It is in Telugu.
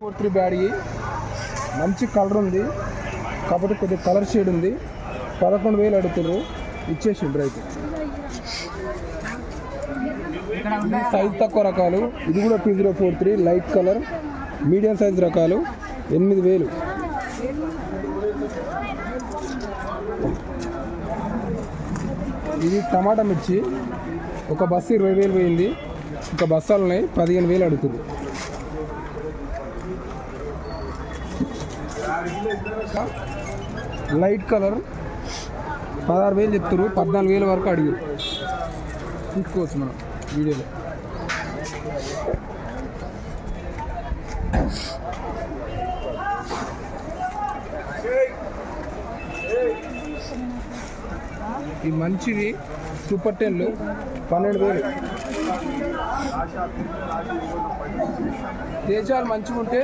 43 బ్యాడ్కి మంచి కలర్ ఉంది, కాకపోతే కొద్దిగా కలర్ షేడ్ ఉంది. 11,000 అడుగుతారు, ఇచ్చేసిండ్రు రైతు. ఇది సైజ్ తక్కువ రకాలు, ఇది కూడా P043 light colour medium size రకాలు 8,000. ఇది టమాటా మిర్చి, ఒక బస్సు 20,000 పోయింది, ఇంకా బస్సాలు ఉన్నాయి, 15,000 అడుగుతుంది. లైట్ కలర్ 16,000 చెప్తారు, 14,000 వరకు అడిగారు, తీసుకోవచ్చు మనం వీడియోలో. ఈ మంచివి సూపర్ 10లు 12,000. దేశాలు మంచిగా ఉంటే